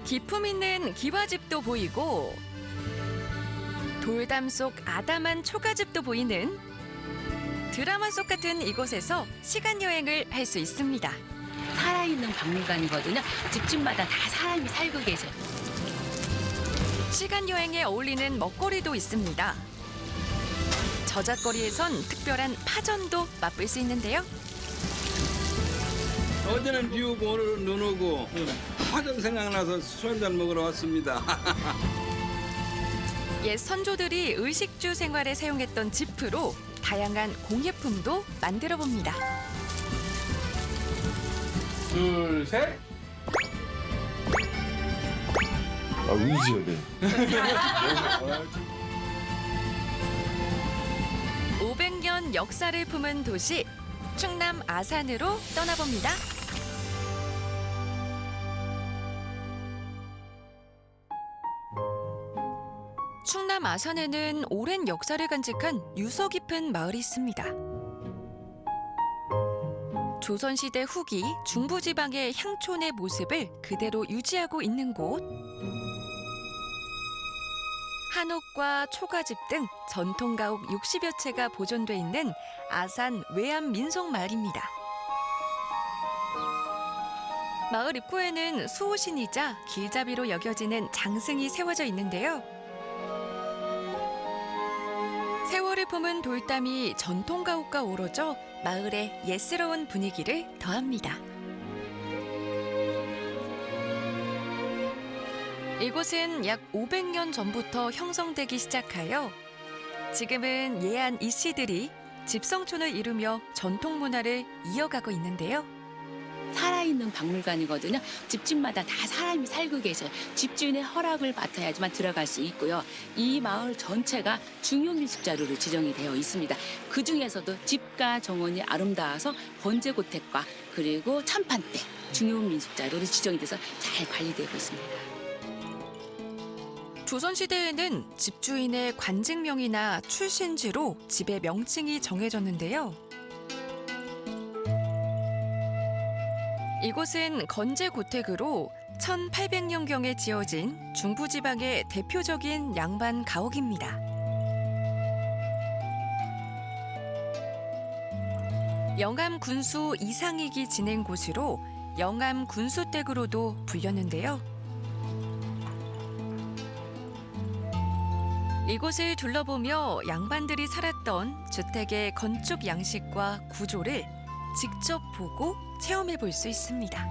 기품 있는 기와집도 보이고 돌담 속 아담한 초가집도 보이는 드라마 속 같은 이곳에서 시간 여행을 할 수 있습니다. 살아있는 박물관이거든요. 집집마다 다 사람이 살고 계셔요. 시간 여행에 어울리는 먹거리도 있습니다. 저잣거리에선 특별한 파전도 맛볼 수 있는데요. 어제는 비 오고 오늘은 눈 오고 파전 생각나서 술 한잔 먹으러 왔습니다. 옛 선조들이 의식주 생활에 사용했던 지프로 다양한 공예품도 만들어 봅니다. 둘, 셋. 아, 의지해야 돼. 500년 역사를 품은 도시 충남 아산으로 떠나봅니다. 충남 아산에는 오랜 역사를 간직한 유서 깊은 마을이 있습니다. 조선시대 후기 중부지방의 향촌의 모습을 그대로 유지하고 있는 곳. 한옥과 초가집 등 전통 가옥 60여 채가 보존돼 있는 아산 외암 민속마을입니다. 마을 입구에는 수호신이자 길잡이로 여겨지는 장승이 세워져 있는데요. 세월을 품은 돌담이 전통 가옥과 어우러져 마을의 예스러운 분위기를 더합니다. 이곳은 약 500년 전부터 형성되기 시작하여 지금은 예안 이씨들이 집성촌을 이루며 전통 문화를 이어가고 있는데요. 살아있는 박물관이거든요. 집집마다 다 사람이 살고 계셔요. 집주인의 허락을 받아야지만 들어갈 수 있고요. 이 마을 전체가 중요밀식자료로 지정이 되어 있습니다. 그중에서도 집과 정원이 아름다워서 번제고택과 그리고 참판대 중요민속자료로 지정이 돼서 잘 관리되고 있습니다. 조선시대에는 집주인의 관직명이나 출신지로 집의 명칭이 정해졌는데요. 이곳은 건제고택으로 1800년경에 지어진 중부지방의 대표적인 양반 가옥입니다. 영암 군수 이상익이 지낸 곳으로 영암 군수댁으로도 불렸는데요. 이곳을 둘러보며 양반들이 살았던 주택의 건축 양식과 구조를 직접 보고 체험해 볼 수 있습니다.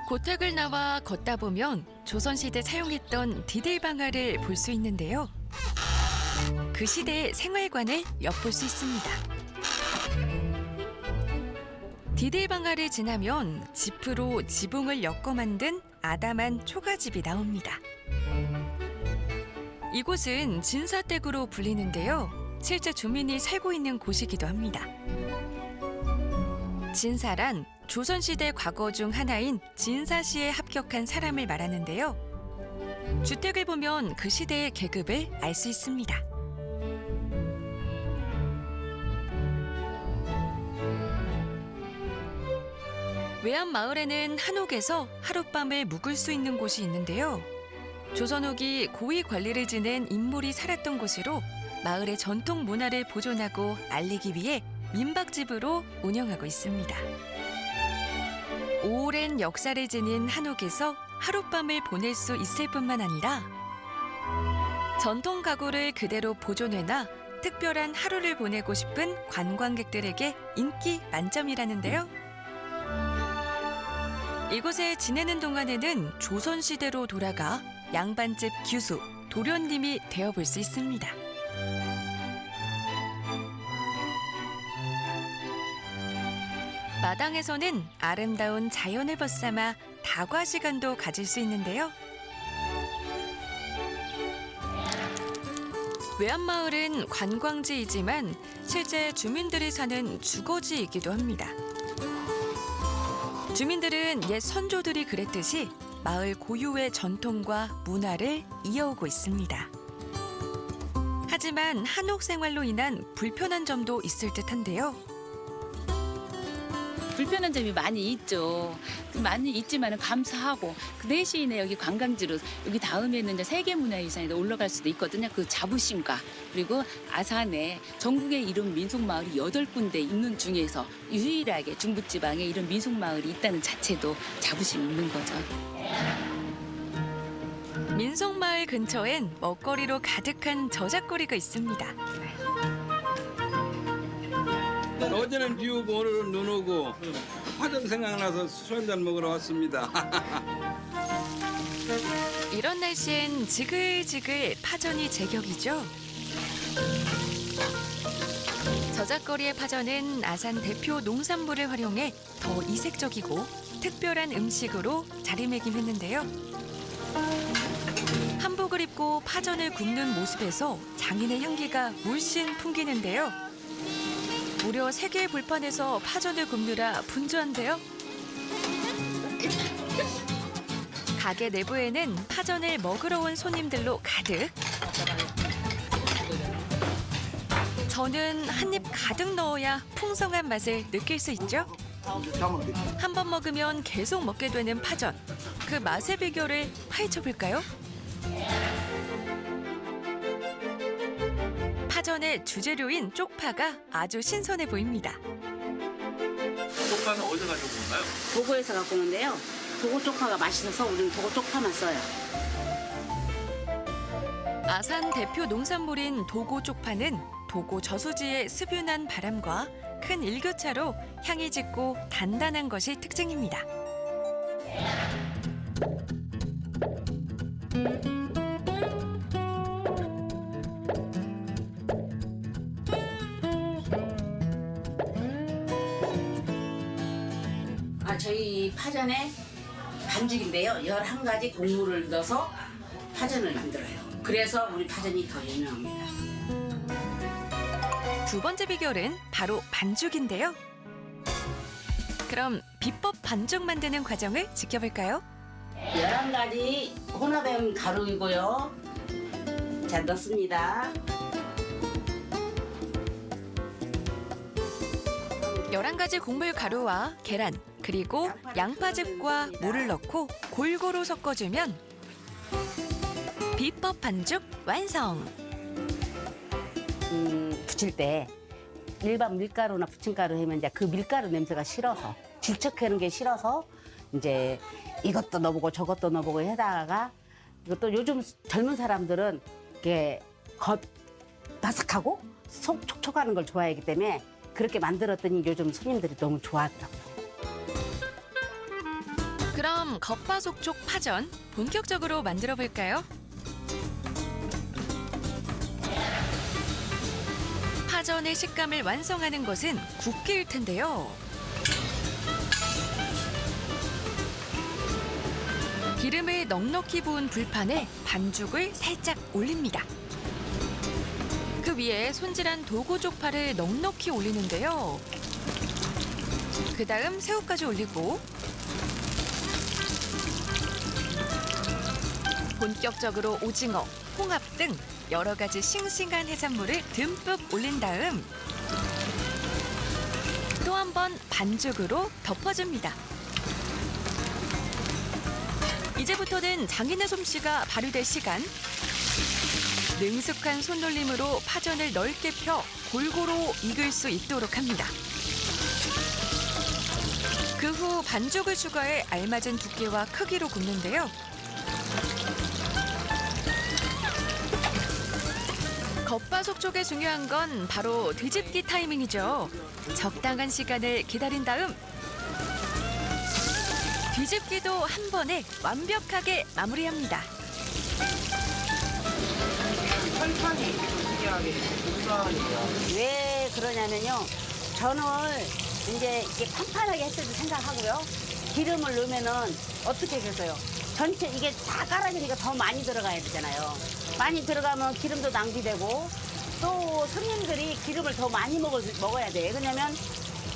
고택을 나와 걷다 보면 조선시대 사용했던 디딜방아를 볼 수 있는데요. 그 시대의 생활관을 엿볼 수 있습니다. 디딜방아를 지나면 지프로 지붕을 엮어 만든 아담한 초가집이 나옵니다. 이곳은 진사댁으로 불리는데요. 실제 주민이 살고 있는 곳이기도 합니다. 진사란 조선시대 과거 중 하나인 진사시에 합격한 사람을 말하는데요. 주택을 보면 그 시대의 계급을 알 수 있습니다. 외암 마을에는 한옥에서 하룻밤을 묵을 수 있는 곳이 있는데요. 조선 후기 고위 관리를 지낸 인물이 살았던 곳으로 마을의 전통 문화를 보존하고 알리기 위해 민박집으로 운영하고 있습니다. 오랜 역사를 지닌 한옥에서 하룻밤을 보낼 수 있을 뿐만 아니라 전통 가구를 그대로 보존해놔 특별한 하루를 보내고 싶은 관광객들에게 인기 만점이라는데요. 이곳에 지내는 동안에는 조선시대로 돌아가 양반집 규수, 도련님이 되어볼 수 있습니다. 마당에서는 아름다운 자연을 벗삼아 다과 시간도 가질 수 있는데요. 외암마을은 관광지이지만 실제 주민들이 사는 주거지이기도 합니다. 주민들은 옛 선조들이 그랬듯이 마을 고유의 전통과 문화를 이어오고 있습니다. 하지만 한옥 생활로 인한 불편한 점도 있을 듯한데요. 불편한 점이 많이 있죠. 많이 있지만 감사하고 그 대신에 여기 관광지로 여기 다음에는 이제 세계문화유산에 올라갈 수도 있거든요. 그 자부심과 그리고 아산에 전국에 이런 민속마을이 8군데 있는 중에서 유일하게 중부지방에 이런 민속마을이 있다는 자체도 자부심이 있는 거죠. 민속마을 근처엔 먹거리로 가득한 저작거리가 있습니다. 어제는 비 오고 오늘은 눈 오고 파전 생각나서 술 한잔 먹으러 왔습니다. 이런 날씨엔 지글지글 파전이 제격이죠. 저작거리의 파전은 아산 대표 농산물을 활용해 더 이색적이고 특별한 음식으로 자리매김했는데요. 한복을 입고 파전을 굽는 모습에서 장인의 향기가 물씬 풍기는데요. 무려 3개의 불판에서 파전을 굽느라 분주한데요. 가게 내부에는 파전을 먹으러 온 손님들로 가득. 저는 한 입 가득 넣어야 풍성한 맛을 느낄 수 있죠. 한 번 먹으면 계속 먹게 되는 파전. 그 맛의 비결을 파헤쳐볼까요? 파전의 주재료인 쪽파가 아주 신선해 보입니다. 쪽파는 어디서 가지고 온 건가요? 도고에서 갖고 오는데요. 도고 쪽파가 맛있어서 우리는 도고 쪽파만 써요. 아산 대표 농산물인 도고 쪽파는 도고 저수지의 습윤한 바람과 큰 일교차로 향이 짙고 단단한 것이 특징입니다. 저희 파전의 반죽인데요. 11가지 곡물을 넣어서 파전을 만들어요. 그래서 우리 파전이 더 유명합니다. 두 번째 비결은 바로 반죽인데요. 그럼 비법 반죽 만드는 과정을 지켜볼까요? 11가지 혼합된 가루이고요. 자, 넣습니다. 11가지 곡물 가루와 계란, 그리고 양파즙과 물을 넣고 골고루 섞어주면 비법 반죽 완성! 부칠 때 일반 밀가루나 부침가루 하면 이제 그 밀가루 냄새가 싫어서 질척하는 게 싫어서 이제 이것도 넣어보고 저것도 넣어보고 해다가 이것도 요즘 젊은 사람들은 이게 겉 바삭하고 속 촉촉하는 걸 좋아하기 때문에 그렇게 만들었더니 요즘 손님들이 너무 좋아하더라고요. 그럼 겉바속촉 파전 본격적으로 만들어 볼까요? 파전의 식감을 완성하는 것은 굽기일 텐데요. 기름을 넉넉히 부은 불판에 반죽을 살짝 올립니다. 그 위에 손질한 도고쪽파를 넉넉히 올리는데요. 그 다음 새우까지 올리고 본격적으로 오징어, 홍합 등 여러 가지 싱싱한 해산물을 듬뿍 올린 다음 또 한 번 반죽으로 덮어줍니다. 이제부터는 장인의 솜씨가 발휘될 시간. 능숙한 손놀림으로 파전을 넓게 펴 골고루 익을 수 있도록 합니다. 그 후 반죽을 추가해 알맞은 두께와 크기로 굽는데요. 겉바속촉에 중요한 건 바로 뒤집기 타이밍이죠. 적당한 시간을 기다린 다음 뒤집기도 한 번에 완벽하게 마무리합니다. 설탕이 중요하게 중요하니까. 왜 그러냐면요. 전을 이제 이게 판판하게 했을 때 생각하고요. 기름을 넣으면은 어떻게 해서요? 전체 이게 다 깔아지니까 더 많이 들어가야 되잖아요. 많이 들어가면 기름도 낭비되고 또 손님들이 기름을 더 많이 먹어야 돼요. 왜냐면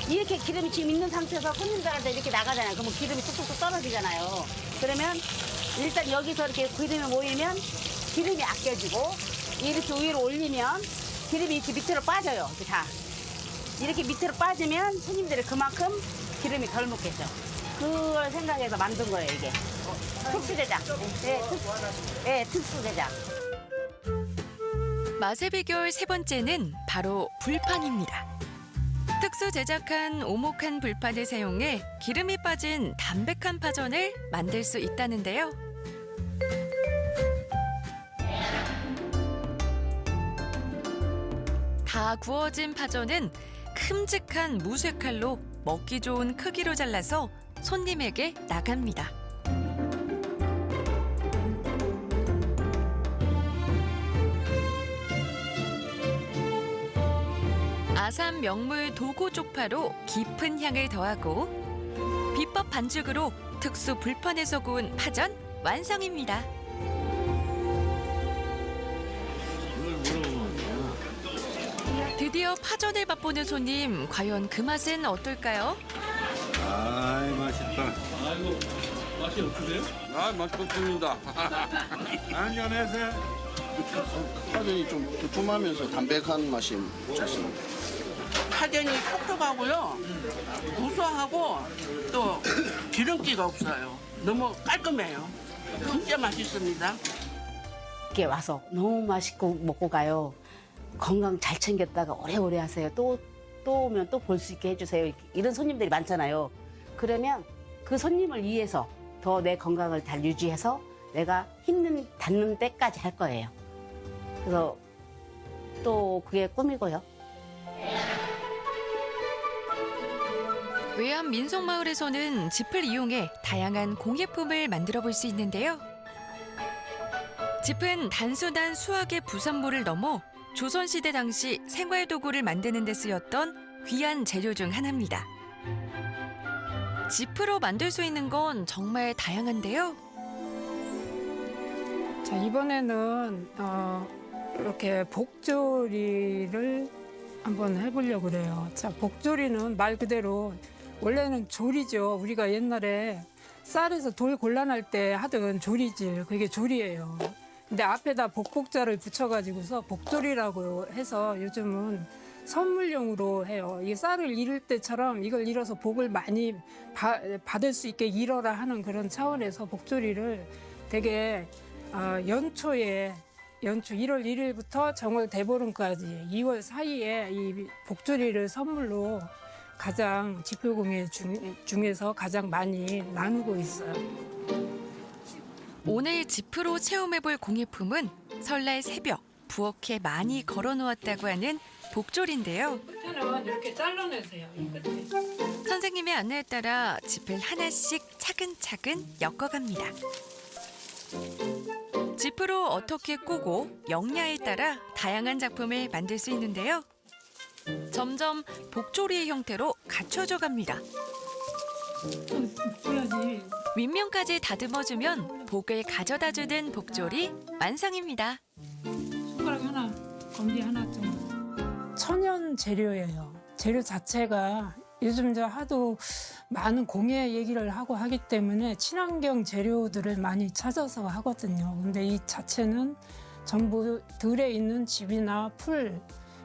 이렇게 기름이 지금 있는 상태에서 손님들한테 이렇게 나가잖아요. 그러면 기름이 뚝뚝뚝 떨어지잖아요. 그러면 일단 여기서 이렇게 기름이 모이면 기름이 아껴지고 이렇게 위로 올리면 기름이 이렇게 밑으로 빠져요. 이렇게 다. 이렇게 밑으로 빠지면 손님들이 그만큼 기름이 덜 묻겠죠. 그걸 생각해서 만든 거예요, 이게. 특수 제작. 네, 특수 제작. 맛의 비결 세 번째는 바로 불판입니다. 특수 제작한 오목한 불판을 사용해 기름이 빠진 담백한 파전을 만들 수 있다는데요. 다 구워진 파전은 큼직한 무쇠칼로 먹기 좋은 크기로 잘라서 손님에게 나갑니다. 아산 명물 도고 쪽파로 깊은 향을 더하고 비법 반죽으로 특수 불판에서 구운 파전 완성입니다. 드디어 파전을 맛보는 손님, 과연 그 맛은 어떨까요? 아이 맛있다. 아이고, 맛이 어떠세요? 아 맛있습니다. 안녕하세요. 파전이 좀 두툼하면서 담백한 맛이 좋습니다. 파전이 촉촉하고요. 고소하고 또 기름기가 없어요. 너무 깔끔해요. 진짜 맛있습니다. 이렇게 와서 너무 맛있고 먹고 가요. 건강 잘 챙겼다가 오래오래 하세요. 또 오면 또 볼 수 있게 해주세요. 이런 손님들이 많잖아요. 그러면 그 손님을 위해서 더 내 건강을 잘 유지해서 내가 힘든 닿는 때까지 할 거예요. 그래서 또 그게 꿈이고요. 외암 민속마을에서는 짚을 이용해 다양한 공예품을 만들어 볼 수 있는데요. 짚은 단순한 수학의 부산모를 넘어 조선시대 당시 생활도구를 만드는 데 쓰였던 귀한 재료 중 하나입니다. 짚으로 만들 수 있는 건 정말 다양한데요. 자, 이번에는 이렇게 복조리를 한번 해보려고 그래요. 자, 복조리는 말 그대로 원래는 조리죠. 우리가 옛날에 쌀에서 돌 골라낼 때 하던 조리질, 그게 조리예요. 근데 앞에다 복복자를 붙여가지고서 복조리라고 해서 요즘은 선물용으로 해요. 이 쌀을 이를 때처럼 이걸 일어서 복을 많이 받을 수 있게 일어라 하는 그런 차원에서 복조리를 되게 연초에 1월 1일부터 정월 대보름까지 2월 사이에 이 복조리를 선물로 가장 지표공예 중에서 가장 많이 나누고 있어요. 오늘 짚으로 체험해볼 공예품은 설날 새벽 부엌에 많이 걸어놓았다고 하는 복조리인데요. 끝에는 이렇게 잘라내세요. 이 끝에. 선생님의 안내에 따라 짚을 하나씩 차근차근 엮어갑니다. 짚으로 어떻게 꼬고 역량에 따라 다양한 작품을 만들 수 있는데요. 점점 복조리의 형태로 갖춰져 갑니다. 해야지. 윗면까지 다듬어주면 복을 가져다주는 복조리 완성입니다. 손가락 하나, 검지 하나 좀. 천연 재료예요. 재료 자체가 요즘 하도 많은 공예 얘기를 하고 하기 때문에 친환경 재료들을 많이 찾아서 하거든요. 근데 이 자체는 전부 들에 있는 즙이나 풀,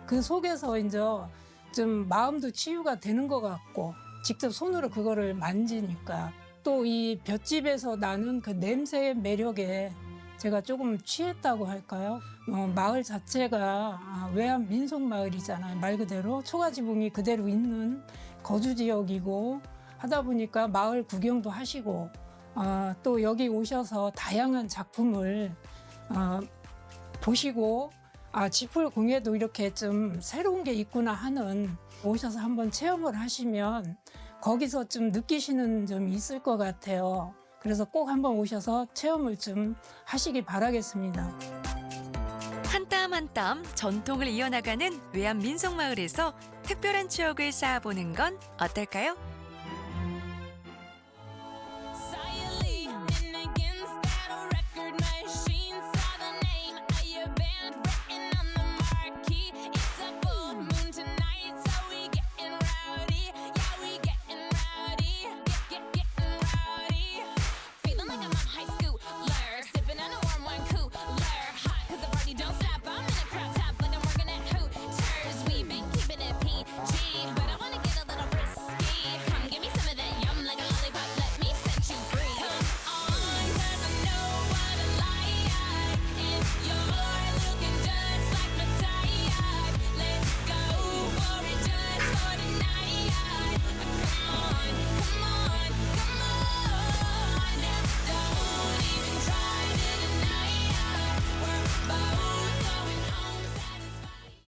그 속에서 이제 좀 마음도 치유가 되는 것 같고 직접 손으로 그거를 만지니까 또 이 볏짚에서 나는 그 냄새의 매력에 제가 조금 취했다고 할까요? 마을 자체가 외암 민속 마을이잖아요. 말 그대로 초가지붕이 그대로 있는 거주 지역이고 하다 보니까 마을 구경도 하시고 또 여기 오셔서 다양한 작품을 보시고 짚을 공예도 이렇게 좀 새로운 게 있구나 하는 오셔서 한번 체험을 하시면 거기서 좀 느끼시는 점이 있을 것 같아요. 그래서 꼭 한번 오셔서 체험을 좀 하시기 바라겠습니다. 한 땀 한 땀 전통을 이어나가는 외암 민속마을에서 특별한 추억을 쌓아보는 건 어떨까요?